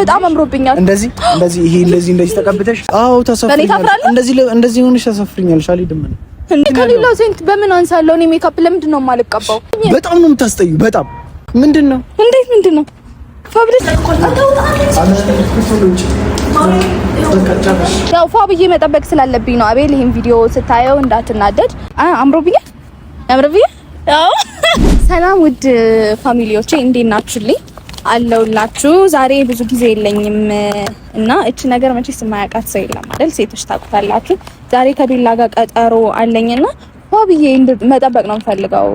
በጣም አምሮብኛል። እንደዚህ ተቀብተሽ አዎ ተሰፍሪኛለሽ። እንደዚህ ሆነሽ ተሰፍሪኛለሽ። አልሄድም እንዴ ከሌላው ሴንት በምን አንሳለሁ? እኔ ሜካፕ ለምንድን ነው የማልቀባው? በጣም ነው የምታስጠዩ። በጣም ምንድነው? እንዴት ምንድነው? ፋብሪክ ያው ፋብዬ መጠበቅ ስላለብኝ ነው። አቤል ይሄን ቪዲዮ ስታየው እንዳትናደድ። አምሮብኛል። ያው ሰላም ውድ ፋሚሊዎቼ እንዴት ናችሁልኝ? አለውላችሁ። ዛሬ ብዙ ጊዜ የለኝም እና እቺ ነገር መቼስ የማያውቃት ሰው የለም አይደል? ሴቶች ታውቁታላችሁ። ዛሬ ከቤላ ጋር ቀጠሮ አለኝና ፋብዬ መጠበቅ ነው የምፈልገው።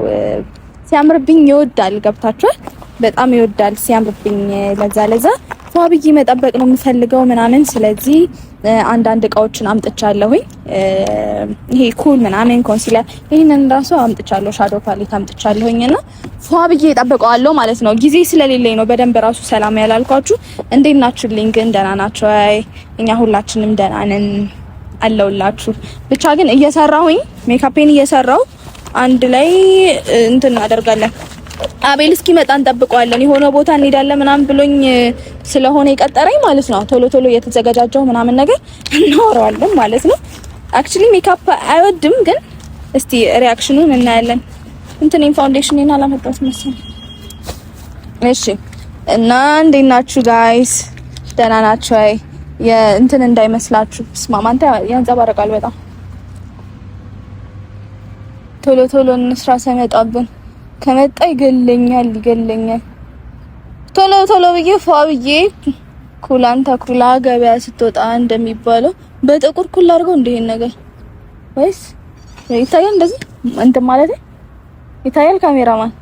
ሲያምርብኝ ይወዳል፣ ገብታችኋል? በጣም ይወዳል ሲያምርብኝ። ለዛ ፋብዬ መጠበቅ ነው የምፈልገው ምናምን። ስለዚህ አንዳንድ እቃዎችን አምጥቻለሁኝ። ይሄ ኩል ምናምን ኮንሲለር ይሄንን ራሱ አምጥቻለሁ፣ ሻዶ ፓሌት አምጥቻለሁኝና ፋብዬ እጠብቀዋለሁ ማለት ነው። ጊዜ ስለሌለኝ ነው በደንብ ራሱ ሰላም ያላልኳችሁ። እንዴት ናችሁልኝ ግን? ደህና ናችሁ? አይ እኛ ሁላችንም ደህና ነን አለውላችሁ። ብቻ ግን እየሰራሁኝ ሜካፔን እየሰራው አንድ ላይ እንትን እናደርጋለን። አቤል እስኪመጣ እንጠብቀዋለን። የሆነ ቦታ እንሄዳለን ምናምን ብሎኝ ስለሆነ የቀጠረኝ ማለት ነው። ቶሎ እየተዘጋጃጀው ምናምን ነገር እናወራዋለን ማለት ነው። አክቹሊ ሜካፕ አይወድም፣ ግን እስቲ ሪአክሽኑን እናያለን። እንትን ፋውንዴሽን አላመጣሁት መሰለኝ። እሺ እና እንዴት ናችሁ ጋይስ? ደህና ናችሁ? አይ የእንትን እንዳይመስላችሁ ስማማንተ ያንጸባርቃል በጣም። ቶሎ እንስራ ሳይመጣብን ከመጣ ይገለኛል። ቶሎ ብዬ ፋብዬ ኩላንታ ኩላ ገበያ ስትወጣ እንደሚባለው በጥቁር ኩላ አድርገው እንደዚህ ነገር ወይስ ይታያል? እንደዚህ እንትን ማለት ይታያል? ካሜራማን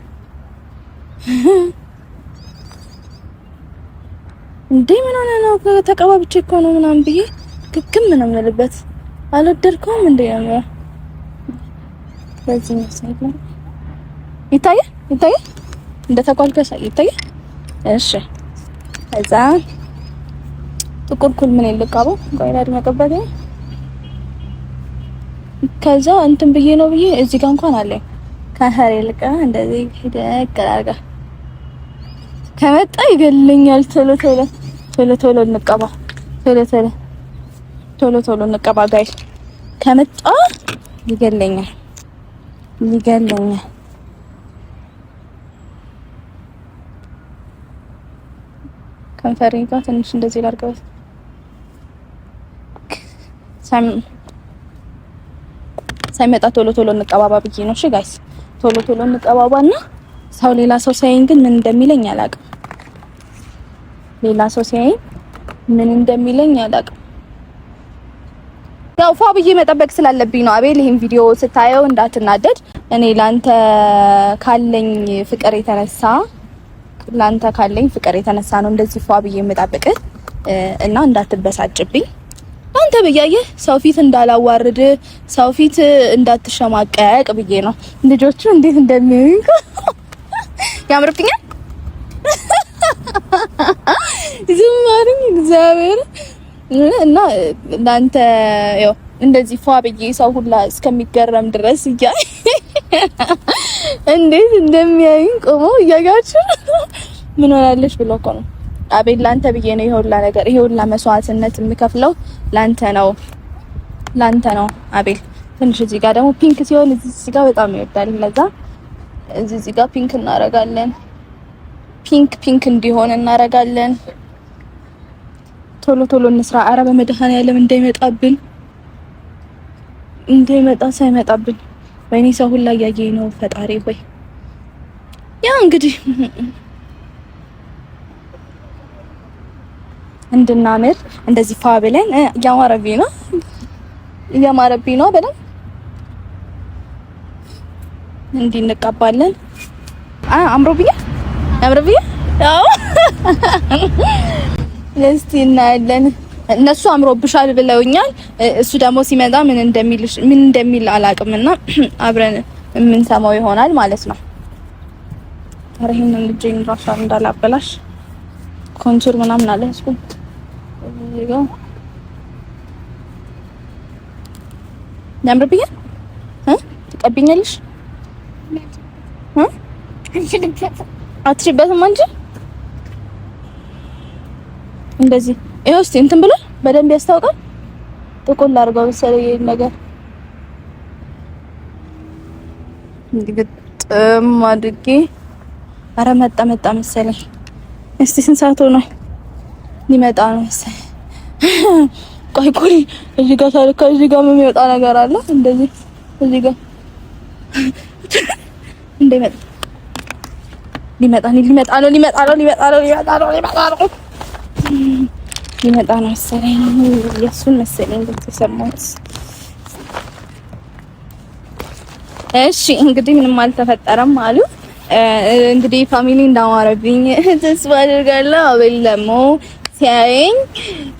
እንዴ ምን ሆነ ነው? ተቀባብቼ እኮ ነው ምናምን ብዬ ግግም ነው የምልበት። አልወደድከውም እንዴ ነው? በዚህ ነው ይታያል እንደ ተቋልከሰ ይታያል። እሺ ከዛ ጥቁር ኩል ምን ይልቃው ጋይላድ መቀበል ከዛ እንትን ብዬ ነው ብዬ እዚህ ጋር እንኳን አለ ከሀሬ ልቃ እንደዚህ ይደቀላጋ ከመጣ ይገለኛል። ቶሎ እንቀባ ቶሎ እንቀባ ጋይስ። ከመጣ ይገለኛል። ከንፈሬ ጋር ትንሽ እንደዚህ ላድርገው። ሳይመጣ ቶሎ እንቀባባ ብዬ ነው። እሺ ጋይስ ቶሎ እንቀባባና ሰው ሌላ ሰው ሳይን ግን ምን እንደሚለኝ አላውቅም። ያው ፋብዬ መጠበቅ ስላለብኝ ነው። አቤል ይሄን ቪዲዮ ስታየው እንዳትናደድ። እኔ ላንተ ካለኝ ፍቅር የተነሳ ነው እንደዚህ ፋብዬ የምጠብቅ እና እንዳትበሳጭብኝ። አንተ በያየህ ሰው ፊት እንዳላዋርድ፣ ሰው ፊት እንዳትሸማቀቅ ብዬ ነው። ልጆቹ እንዴት እንደሚያዩኝ ያምርብኛል። ዝማሪኝ እግዚአብሔር እና ላንተ ያው እንደዚህ ፋብዬ ሰው ሁላ እስከሚገረም ድረስ እንዴት እንደሚያዩኝ ቆሞ እያጋችሁ ምን ሆናለሽ ብሎ እኮ ነው። አቤል ላንተ ብዬ ነው ይሄውላ ነገር ይሄውላ መስዋዕትነት የምከፍለው ላንተ ነው አቤል። ትንሽ እዚህ ጋር ደግሞ ፒንክ ሲሆን እዚህ ጋር በጣም ይወዳል። ለዛ እዚህ ጋር ፒንክ እናረጋለን። ፒንክ እንዲሆን እናረጋለን። ቶሎ እንስራ። አረ በመድኃኒዓለም ሳይመጣብን ወይኔ ሰው ሁላ እያየኝ ነው። ፈጣሪ ሆይ ያው እንግዲህ እንድናምር እንደዚህ ፋ ብለን እያማረብኝ ነው በደንብ እንዲህ እንቀባለን። አምሮብኛል። ያው እስቲ እናያለን። እነሱ አምሮብሻል ብለውኛል። እሱ ደግሞ ሲመጣ ምን እንደሚል አላውቅምና አብረን የምንሰማው ይሆናል ማለት ነው። አረህን ልጅን ራሱ እንዳላበላሽ ኮንቱር ምናምን አለ እሱ ይገው ያምርብኛል። ትቀቢኛለሽ? አትችልበትም እንጂ እንደዚህ ይኸው እስቲ እንትን ብሎ በደንብ ያስታውቃል። ጥቁር ላድርገው መሰለኝ ነገር እንዲግጥም አድርጌ። ኧረ መጣ መሰለኝ። እስቲ ስንት ሰዓት ሆኗል? ሊመጣ ነው መሰለኝ። ቆይ እዚህ ጋር ታልካ እዚህ ጋር የሚወጣ ነገር አለ እንደዚህ እዚህ ጋር እንደመጣ ሊመጣ ነው መሰለኝ። የእሱን መሰለኝ እንደተሰማሁት። እሺ እንግዲህ ምንም አልተፈጠረም አሉ። እንግዲህ ፋሚሊ እንዳማረብኝ ተስፋ አደርጋለሁ። አቤል ደግሞ ሲያየኝ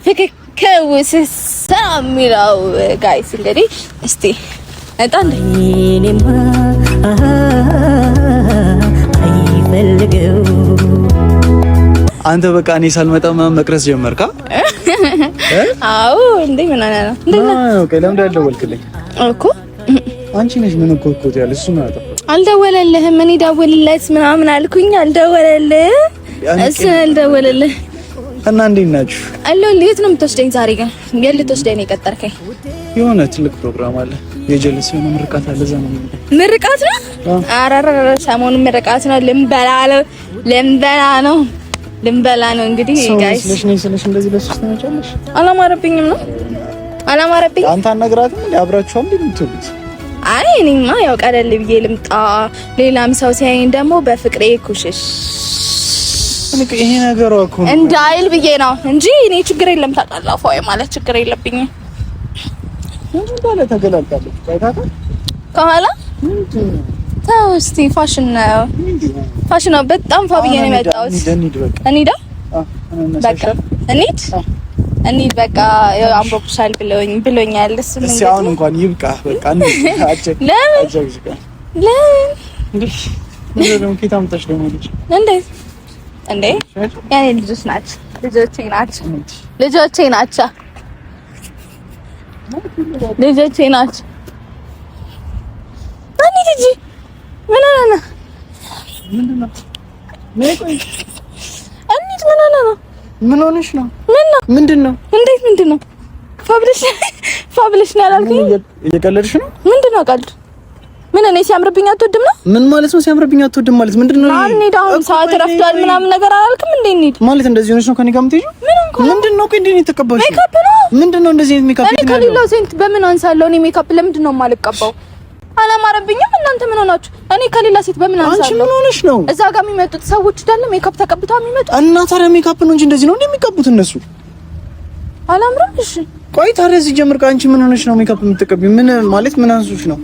ፍክክውስሳ የሚለው ጋይስ እንግዲህ እስቲ እጣን አይፈልገው አንተ በቃ እኔ ሳልመጣ መቅረስ ጀመርካ? አዎ እንዴ ምን አለ ነው እንዴ ነው? ኦኬ ለምን ደወልክልኝ እኮ አንቺ ነሽ ምን እኮ ያለሽ እሱ ነው። አልደወለልህም? እኔ ደውልለት ምናምን አልኩኝ። አልደወለልህ እሱ አልደወለልህ። እና እንዴት ናችሁ? አለው የት ነው የምትወስደኝ ዛሬ? ግን የት ልትወስደኝ ነው የቀጠርከኝ? የሆነ ትልቅ ፕሮግራም አለ። የጀለስ የሆነ ምርቃት አለ። ዘመን ምርቃት ነው? አራራ ሰሞኑን ምርቃት ነው። ልንበላ ነው እንግዲህ ጋይስ። ስለሽ እንደዚህ ለሱስ ተመጫለሽ? አላማረብኝም ነው አላማረብኝም። አንተ አነግራትም እንዴ አብራችሁ እንዴ የምትሉት? አይ እኔማ ያው ቀለል ብዬ ልምጣ፣ ሌላም ሰው ሲያየኝ ደግሞ በፍቅሬ ኩሽሽ ይሄ ነገር እኮ እንዳይል ብዬ ነው እንጂ እኔ ችግር የለም። ታውቃለህ ፎይ ማለት ችግር የለብኝም። ምን ባለ ተገላልጣለች ታይታታ ከኋላ ተው እስቲ ፋሽን ነው በጣም ፋብዬ ነው የመጣሁት። እንሂድ በቃ ያው አምሮብሻል ብሎኛል። እሱ ምን እሺ አሁን እንኳን ይብቃ በቃ ለምን ከታምጣሽ ደግሞ እንዴ ያኔ ልጆቼ ናቸው። ማን ልጅ ምን አለ ምንድነው? ምን ሆነሽ ነው? ምንድነው? እንዴት ምንድነው? ፋብልሽ ነው ያላልከኝ? እየቀለድሽ ነው? ምንድነው ቀልድ? ምን እኔ ሲያምርብኝ አትወድም ነው? ምን ማለት ነው ሲያምርብኝ አትወድም ማለት ምንድነው? እንሂድ አሁን ሰዓት ረፍቷል ምናምን ነገር አላልክም እንዴ? እንሂድ ማለት እንደዚህ ሆነሽ ነው ከኔ ጋር የምትሄጂው? ምንድነው? ቆይ እንዴ ነው የተቀባሽው? ሜካፕ ነው ምንድነው? እንደዚህ አይነት ሜካፕ እኔ ከሌላው ሴንት በምን አንሳለሁ? እኔ ሜካፕ ለምንድን ነው የማልቀባው? አላማረብኝም። እናንተ ምን ሆናችሁ? እኔ ከሌላ ሴት በምን አንሳለሁ? አንቺ ምን ሆነሽ ነው? እዛ ጋር የሚመጡት ሰዎች እንዳለ ሜካፕ ተቀብተው የሚመጡት እና ታዲያ ሜካፕ ነው እንጂ እንደዚህ ነው እንደሚቀቡት እነሱ። አላምረም? እሺ ቆይ ታዲያ ሲጀምር አንቺ ምን ሆነሽ ነው ሜካፕ የምትቀቢው? ምን ማለት ምን አንሱሽ ነው?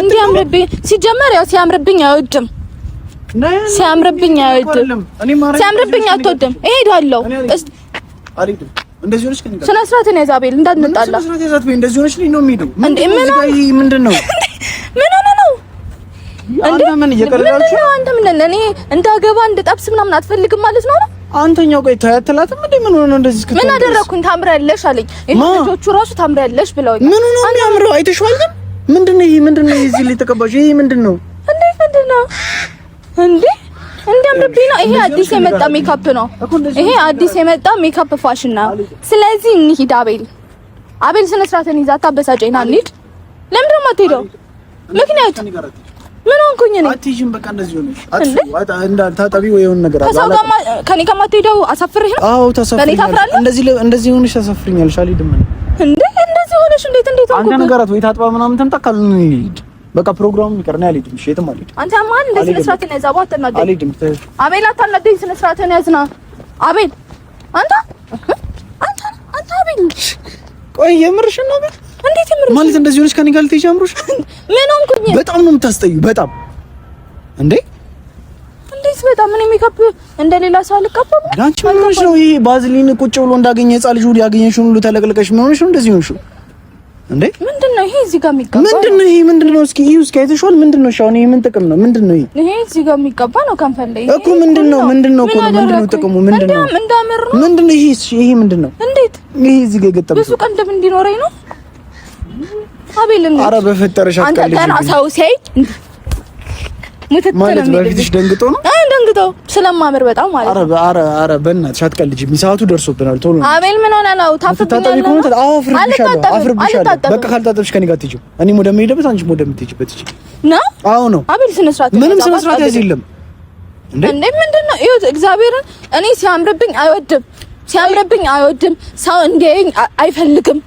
እንዴ አምረብኝ ሲጀመር ያው ሲያምርብኝ አይወድም። ሲያምርብኝ አትወድም። እሄዳለሁ አልሄድም። እንደዚህ ሆነሽ ከኔ ጋር ስነ ስርዓትን ያዛቤል እንዳንጣላ። ስነ ስርዓት ያዛት እንደዚህ ሆነሽ ነው የሚሄደው። እንዴ ምን ምንድነው? ምን ሆነ ነው? አንተ ምን እየቀለዳችሁ ነው? አንተ ምን እኔ እንዳገባ እንድጠብስ ምናምን አትፈልግም ማለት ነው? አንተኛው ቆይ ታያትላትም እንዴ? ምን ሆነ ነው እንደዚህ? ምን አደረኩኝ? ታምሪያለሽ አለኝ። ልጆቹ ራሱ ታምሪያለሽ ብለውኝ። ምን ሆነ ነው ያምረው? አይተሽዋል? ግን ምንድነው ይሄ? ምንድነው እዚህ ላይ ተቀባሽ? ይሄ ምንድነው? እንዴ ምንድነው? እንዴ እንዲያምርብኝ ነው። ይሄ አዲስ የመጣ ሜካፕ ነው። ይሄ አዲስ የመጣ ሜካፕ ፋሽን ነው። ስለዚህ እንሂድ። አቤል ስነ ስርዓትን ይዛ ታበሳጨኝ። ና እንሂድ። ለምንድን ነው የማትሄደው? ምክንያቱ ምን ሆንኩኝ እኔ? አትይዥም በቃ እንደዚህ ሆነሽ ታጠቢ ወይ የሆነ ነገር አለ። ከኔ ጋር የማትሄደው አሳፍርህ ነው? አዎ ታሳፍሪኛለሽ። እንደዚህ ሆነሽ ታሳፍሪኛለሽ። አልሄድም እንዴ እንደዚህ ሆነሽ እንዴት ሆንኩ? አንተ ነገራት ወይ ታጥባ ምናምን ተምጣካል ነው እንሂድ በቃ ፕሮግራሙ ይቀርና አልሄድም። እሺ የትም አልሄድም። አንተ ማን እንደዚህ ስነ ስርዓትን ያዛው? አትናደድ። አልሄድም። አቤል አታናደኝ። ስነ ስርዓትን ያዝና አቤል አንተ አቤል ቆይ የምርሽን ነው? እንዴት የምርሽ ማለት እንደዚህ ሆነሽ ከኔ ጋር ልትሄጂ አምሮሽ? ምን ሆንኩኝ? በጣም ነው የምታስጠዩ። በጣም እንዴ እንዴት በጣም ምን ሜካፕ እንደሌላ ሰው አልቀባም። አንቺ ምን ሆነሽ ነው? ይሄ ባዝሊን ቁጭ ብሎ እንዳገኘ ህፃን ልጅ ሁሉ ያገኘሽውን ሁሉ ተለቅልቀሽ ምን ሆነሽ ነው እንደዚህ ሆነሽው? እንዴ ምንድነው ይሄ? እዚህ ጋር የሚቀባ ምንድነው ይሄ? ምንድነው? እስኪ አይተሽዋል? ምንድነው? አሁን ይሄ ምን ጥቅም ነው? ምንድነው ይሄ? ይሄ እዚህ ጋር የሚቀባ ነው ከንፈር ላይ እኮ። ምንድነው እኮ ምንድነው ጥቅሙ? ምንድነው እንዳመር ነው? ምንድነው ይሄ? ይሄ ምንድነው? እንዴት ይሄ እዚህ ጋር ገጠመ? ብዙ ቀንደም እንዲኖረኝ ነው አቤል። ኧረ በፈጠረሽ አትቀልጂ። አንተ ገና ሰው ሲያይ ማለት በፊትሽ ደንግጦ ነው? ደንግጦ ልክተው ስለማምር በጣም ማለት ነው። ኧረ በእናትሽ አትቀልጂ። ሰዓቱ ደርሶብናል። ቶሎ አቤል ምን ሆነ ነው? ታፍብኛለህ? አፍርብሻለሁ። በቃ ካልታጠብሽ ከኔ ጋር ትሄጂው። እኔም ወደምሄድበት አንቺም ወደምትሄጂበት ትሄጂ ነው። አዎ ነው። አቤል ስነ ስርዓት ምንም ስነ ስርዓት ያዝ የለም እንዴ? ምንድነው? ይኸው እግዚአብሔርን እኔ ሲያምርብኝ አይወድም። ሰው እንዲያየኝ አይፈልግም።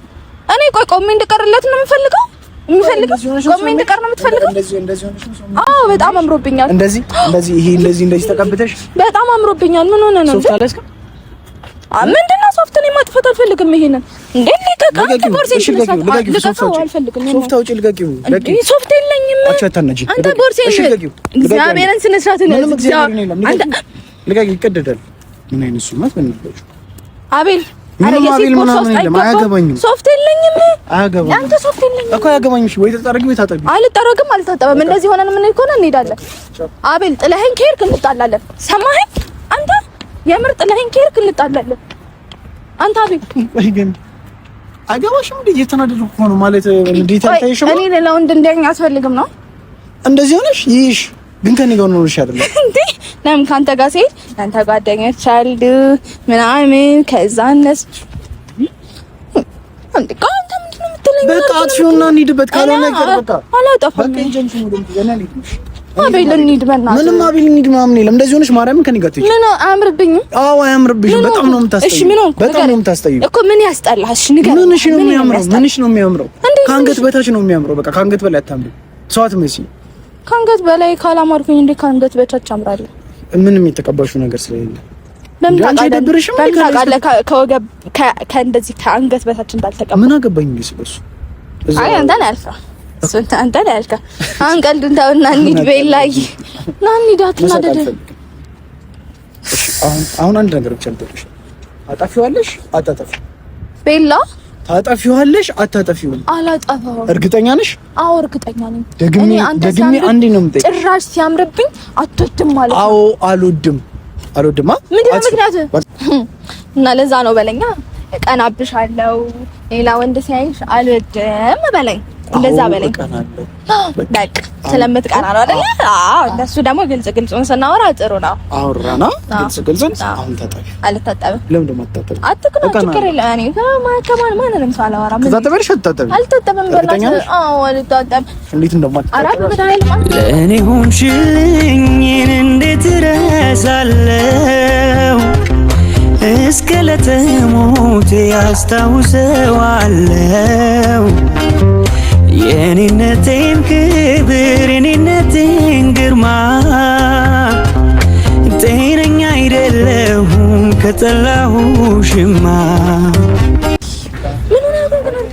እኔ ቆሜ እንድቀርለት ነው የምፈልገው። ቆሜ እንድቀር ነው የምትፈልገው? አዎ በጣም አምሮብኛል። እንደዚህ ተቀብተሽ በጣም አምሮብኛል። ምን ሆነ ነው? ሶፍት አለስከ ምንድነው? ሶፍት እኔ ማጥፋት አልፈልግም። ይሄንን እንዴ ልቀቀው። ሶፍት የለኝም። አንተ ቦርሴን እግዚአብሔርን ስነ ስርዓት ነው። አንተ ልቀቂ። ይቀደዳል። ምን አይነት ሱማት በእናትሽ አቤል አያገባኝም። ሶፍት የለኝም። አንተ ሶፍት የለኝም እኮ አያገባኝም። ወይ ተጠረጊ ወይ ታጠቢ። አልታጠብም። እንደዚህ ሆነን ምን ከሆነ እንሄዳለን። አቤል ጥለኸኝ ከሄድክ እንጣላለን። ሰማኸኝ? አንተ የምር ጥለኸኝ ከሄድክ እንጣላለን። አንተ አቤል አይገባሽም እንዴ? እየተናደድኩ እኮ ነው ማለት እንዴት ታይሽም? እኔ ሌላ ወንድ እንደኛ አስፈልግም ነው እንደዚህ ሆነሽ ይሽ ግን ከኔ ጋር ነው አይደለም እንዴ? ለምን ካንተ ጋር ሲሄድ አንተ ጓደኞች አሉ ምናምን ከዛ እነሱ አንተ ካንተ ምንድን ነው የምትለኝ? በቃ አጥፊውና እንሂድበት ካልሆነ ነገር በቃ አላጠፋም። በቃ እንጀንቹ ነው ገና ልጅ አቤል እንሂድ በእናትህ። ምንም አቤል እንሂድ ምናምን የለም። እንደዚህ ሆነሽ ማርያምን ከኔ ጋር ትሄጂ። ምን አያምርብኝም? አዎ አያምርብሽም። በጣም ነው የምታስጠይው። እሺ ምን ሆንኩ? በጣም ነው የምታስጠይው እኮ። ምን ያስጠላሽ? ንገረኝ። ምንሽ ነው የሚያምረው? ምንሽ ነው የሚያምረው? ከአንገት በታች ነው የሚያምረው። በቃ ከአንገት በላይ አታምሪ። ሰዋት መሲ ከአንገት በላይ ካላማርኩኝ እንዴ ከአንገት በታች አምራለሁ? ምንም የተቀባሽው ነገር ስለሌለ ለምን ታውቃለህ? ከወገብ ከእንደዚህ ከአንገት በታች እንዳልተቀባ ምን አገባኝ? ስለሱ አይ አንተ ነህ ያልከው እሱን አንተ ነህ ያልከው። አሁን ቀልዱን ተውና እንሂድ። ቤላይ ና እንሂድ። አትናደድ። አሁን አንድ ነገር ብቻ ልጠይቅሽ። አጣፊዋለሽ አታጠፊው? ቤላ ታጠፊዋለሽ አታጠፊውም? አላጠፋው። እርግጠኛ ነሽ? አዎ እርግጠኛ ነኝ። ደግሜ አንዴ ነው የምጠይቅሽ። ጭራሽ ሲያምርብኝ አትወድም ማለት ነው? አዎ አልወድም። ምንድን ነው ምክንያቱ? እና ለዛ ነው በለኛ። እቀናብሻለሁ። ሌላ ወንድ ሲያይሽ አልወድም በለኝ። እንደዛ በለኝ። በቃ ስለምትቀና ነው አይደል? አዎ እንደሱ ደግሞ ግልጹን ስናወራ ጥሩ ነው። አወራና ግልጹን አሁን ታጠቢ። አልታጠብም። ለምን ደሞ አትታጠቢ? አትክና ችግር የለም። እኔ ማንንም ሳላወራ ምን ታጠበልሽ? አልታጠብም በእናትህ። አዎ አልታጠብም። እንዴት እንደማትታጠብ ለእኔ ሆንሽልኝ እንዴት እረሳለሁ? እስከ ለተሞት ያስታውሰዋለሁ የኔነቴን ክብር የኔነቴን ግርማ። ጤነኛ አይደለሁም ከጠላሁሽማ።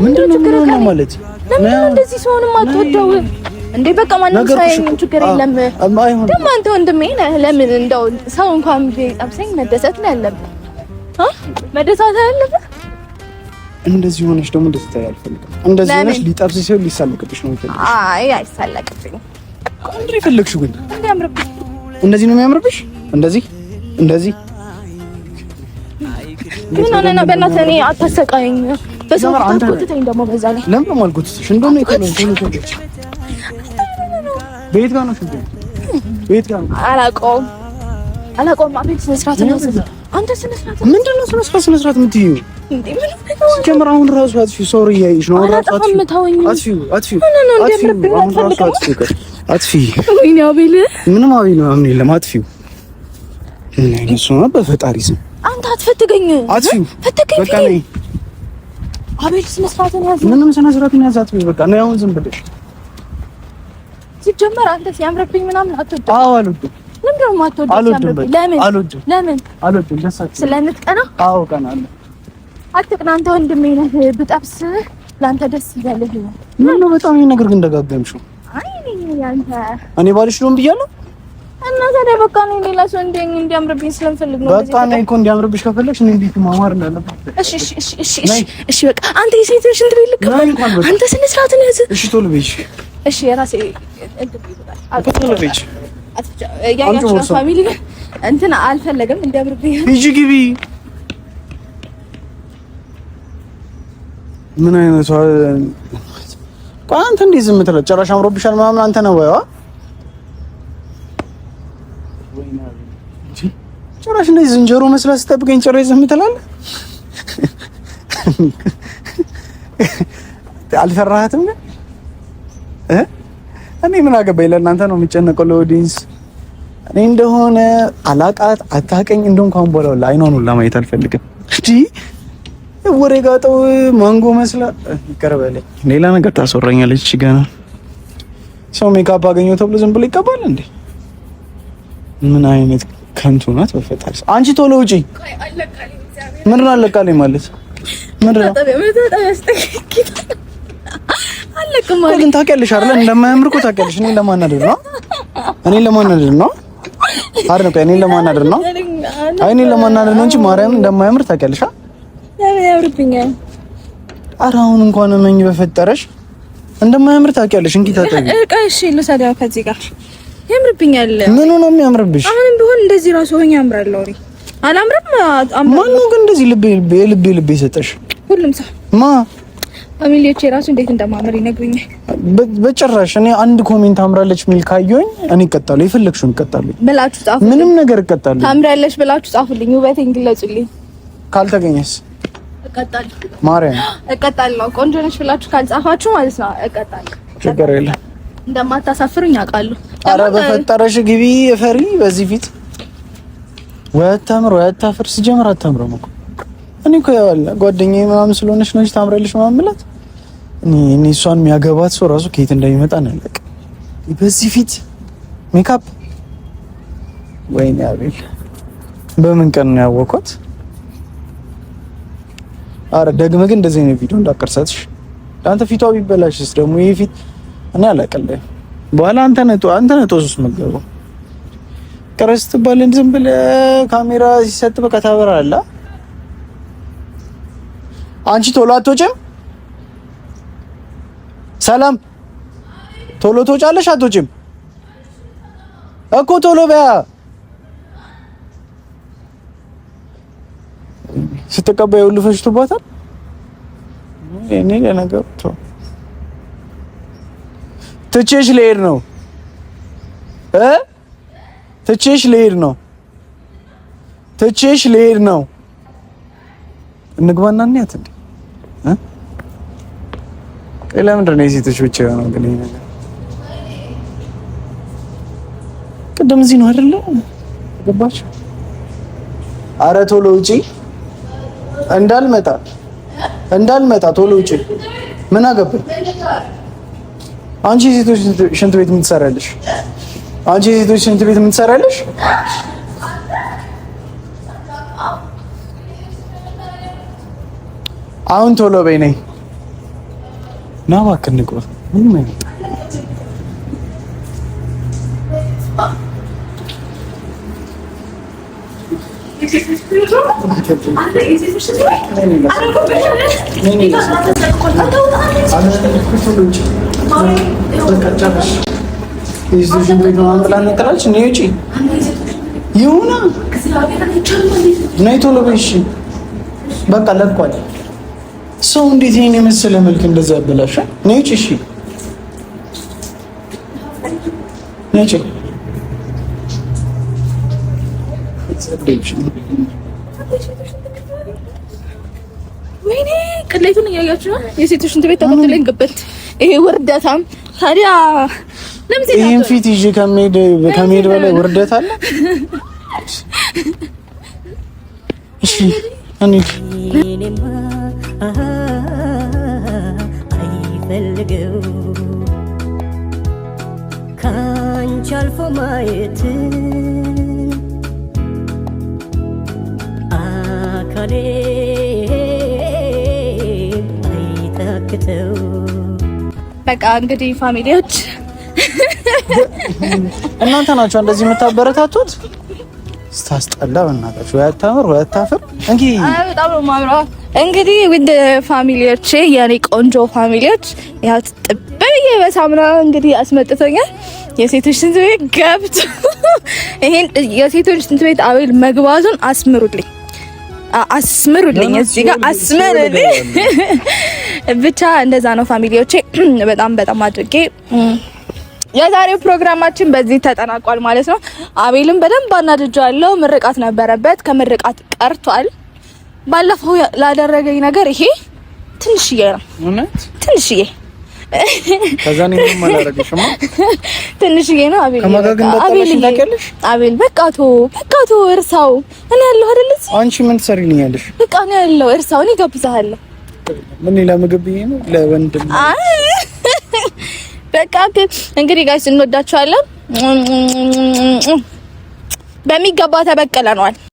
ምንድነው ማለት? ለምን እንደዚህ ሰውንም አትወደው እንዴ? በቃ ማንም ሳይኝ ችግር የለም። ደግሞ አንተ ወንድሜ ነህ። ለምን እንደው ሰው እንኳን ቢጠብሰኝ መደሰት ነው ያለብህ። መደሰት ያለብህ እንደዚህ ሆነሽ ደግሞ እንደዚህ ታያልፈልግም። እንደዚህ ሆነሽ ሊጠብስ ሲሆን ሊሳለቅብሽ ነው የሚፈልግሽ። አይ አይሳለቅብኝ። እንዴ ፈለግሽ ግን እንዲያምርብሽ እንደዚህ ነው የሚያምርብሽ። እንደዚህ ምን ሆነ ነው? በእናትህ እኔ አታሰቃየኝ። በሰው ተቆጥተኝ ደግሞ በዛ ላይ ለምን ነው የማልጎትትሽ? እንደውም ቤት ጋር ነው ቤት ጋር ነው። አላውቀውም። አቤት ስነ ስርዓት ነው። አንተ ስነ ስርዓት ምንድነው? ስነ ስርዓት የምትይው እንዴ? ምን ነው ጀምራ? አሁን ራሱ አጥፊው ሶሪ ያይሽ ነው። ራሱ አጥፊው ወይኔ አቤል ምንም አቤል ነው አምን የለም። አጥፊው እሱ ነው በፈጣሪ ስም አንተ አትፈትገኝ። አጥፊው ፈትገኝ በቃ ነኝ። አቤል ስነ ስርዓት ነው ያዝ። ምንም ስነ ስርዓት ነው ያዝ። አጥፊው በቃ ነው። አሁን ዝም ብለሽ ሲጀመር አንተ ሲያምርብኝ ምናምን አትወድም? አዎ አልወድም። ለምን ደግሞ አትወድም? ለምን አልወድም? ደሳችሁ ስለምትቀና? አዎ ቀናለሁ። አትቅና። አንተ ወንድሜ ነህ። ብጠብስ ለአንተ ደስ ይበልህ። ምን ነው በጣም ይሄን ነገር ግን ደጋገምሽው። አይ እኔ ባልሽ ነው ብያለሁ። እና ታዲያ በቃ ነው ሌላ ሰው እንዲያምርብኝ ስለምፈልግ ነው። በቃ ነው እኮ እንዲያምርብሽ ከፈለግሽ እኔ እንዴት ማማር እንዳለበት። እሺ በቃ አንተ የሴት ልጅ እንትን ልክ አንተ ስነ ስርዓት ነው ያዝ። እሺ ቶሎ በይሽ። እሺ የራሴ ቶሎ በይሽ። ያያችሁ ፋሚሊ እንትን አልፈለገም እንዲያምርብኝ። ሂጂ ግቢ። ምን አይነት አንተ እንዴት ዝም ትላለህ? ጭራሽ አምሮብሻል ምናምን አንተ ነው ወይ? ጭራሽ እንደዚህ ዝንጀሮ መስላ ስጠብቀኝ ጭራሽ ዝም ትላለህ። አልፈራሃትም ግን እኔ ምን አገባኝ? ለእናንተ ነው የሚጨነቀው ለኦዲየንስ። እኔ እንደሆነ አላቃት አታቀኝ እንደው እንኳን ቦላው አይኗን ሁላ ማየት አልፈልግም። እሺ ወሬ ጋጠው ማንጎ መስላ ይቀርበልኝ። ሌላ ነገር ታስወራኛለች። እሺ ገና ሰው ሜካፕ አገኘው ተብሎ ዝም ብሎ ይቀባል እንዴ? ምን አይነት ከንቱ ናት በፈጣሪ። አንቺ ቶሎ ውጪ። ምን ነው አለቃለኝ ማለት ምን ነው? አለቅም ማለት ግን ታውቂያለሽ አይደል? እንደማያምር እኮ ታውቂያለሽ። እኔን ለማናደድ ነው አይደል? እኔን ለማናደድ ነው። አይ እኔን ለማናደድ ነው እንጂ ማርያምን እንደማያምር ታውቂያለሽ። ለምን ያምርብኛል? ኧረ አሁን እንኳን እመኝ በፈጠረሽ እንደማያምር ታውቂያለሽ። እንኪ ታጠቢ። እሺ ልሰዳው ከዚህ ጋር ያምርብኛል። ምኑ ነው የሚያምርብሽ? አሁንም ቢሆን እንደዚህ ራሱ ሆኜ ያምራል። አውሪ አላምርም? ማነው ግን እንደዚህ ልቤ የሰጠሽ? ሁሉም ሰው ፋሚሊዎቼ ራሱ እንዴት እንደማምር ይነግሩኛል። በጭራሽ እኔ አንድ ኮሜንት አምራለች ሚል ካየሁኝ እኔ እቀጣለሁ። የፈለግሽውን እቀጣለሁ ብላችሁ ጻፉ። ምንም ነገር እቀጣለሁ። ታምራለች ብላችሁ ጻፉልኝ። ውበቴን ግለጹልኝ። ካልተገኘስ እቀጣለሁ። ማርያም እቀጣለሁ። ቆንጆ ነሽ ብላችሁ ካልጻፋችሁ ማለት ነው እቀጣለሁ። ችግር የለም። እንደማታሳፍሩኝ አውቃለሁ። ኧረ በፈጠረሽ ግቢ ፈሪ። በዚህ ፊት ወይ አታፍር። ሲጀምር አታምረም እኮ እኔ እኮ ያለ ጓደኛዬ ምናምን ስለሆነች ነው ታምራለች ምናምን ብላት እኔ እሷን የሚያገባት ሰው ራሱ ከየት እንደሚመጣ ነው ያለቀ። በዚህ ፊት ሜካፕ ወይኔ አቤል በምን ቀን ነው ያወቅኳት? አረ ደግመህ ግን እንደዚህ አይነት ቪዲዮ እንዳቀርሳትሽ አንተ ፊቷ ቢበላሽስ ደግሞ ይሄ ፊት እኔ አላቀልህ። በኋላ አንተ ነህ ጦስ መገበው ቀረስት ባለን ዝም ብለህ ካሜራ ሲሰጥ በቃ ታበራለህ። አንቺ ቶሎ አትወጪም? ሰላም ቶሎ ትወጫለሽ አትወጪም? እኮ ቶሎ በያ። ስትቀበይ ሁሉ ፈሽቶባታል። እኔ ለነገሩ ትቼሽ ልሄድ ነው ትቼሽ ልሄድ ነው። እንግባና እንያት እንዴ? ለምንድን ነው የሴቶች ብቻ የሆነው ግን ይሄ ነገር? ቅድም እዚህ ነው አይደለ? ገባች? አረ ቶሎ ውጪ። እንዳልመጣ ቶሎ ውጪ። ምን አገባኝ? አንቺ የሴቶች ሽንት ቤት የምትሰራለሽ? አሁን ቶሎ በይ ነይ። ና እባክህ እንግባ። ምንም አይነት ነይ ቶሎ በይ። እሺ በቃ ለቋል። ሰው እንዴት ይሄን የመሰለ መልክ እንደዛ ያበላሻል? ነይ ውጪ። እሺ ነይ ውጪ። ወይኔ ቅሌቱን እያያችሁ ነው። የሴቶች ሽንት ቤት ተከትለኝ ገበት። ይሄ ውርደታም ታዲያ ለምን ሲል ይሄን ፊት ይዤ ከመሄድ በላይ ውርደት አለ? እሺ እንሂድ። አይፈልገው ካንቺ አልፎ ማየት አካሌ አይታክተው። በቃ እንግዲህ ፋሚሊዎች እናንተ ናችሁ እንደዚህ የምታበረታቱት። ስታስጠላ በእናታችሁ። ወይ አታምር ወይ አታፍር። በጣም ነው የማምረው። እንግዲህ ውድ ፋሚሊዎቼ፣ የኔ ቆንጆ ፋሚሊዎች፣ ያው ጥብዬ በሳሙና እንግዲህ አስመጥቶኛል። የሴቶች ሽንት ቤት ገብቶ ይሄን የሴቶች ሽንት ቤት አቤል መግባቱን አስምሩልኝ እዚህ ጋር አስምሩልኝ። ብቻ እንደዛ ነው ፋሚሊዎቼ። በጣም አድርጌ የዛሬው ፕሮግራማችን በዚህ ተጠናቋል ማለት ነው። አቤልም በደንብ አናድጃለሁ። ምርቃት ነበረበት፣ ከምርቃት ቀርቷል። ባለፈው ላደረገኝ ነገር ይሄ ትንሽዬ ነው። እውነት ትንሽዬ ከዛኔ ምን ማላረግሽማ ትንሽዬ ነው። አቤል በቃቶ እርሳው። እኔ ያለው አይደል እዚህ። አንቺ ምን ትሰሪልኛለሽ? በቃ እኔ ያለው እርሳው። እኔ ጋብዛለሁ። ምን ለምግብ ይሄ ነው ለወንድም። በቃ እንግዲህ ጋይስ እንወዳችኋለን። በሚገባ ተበቀለናል።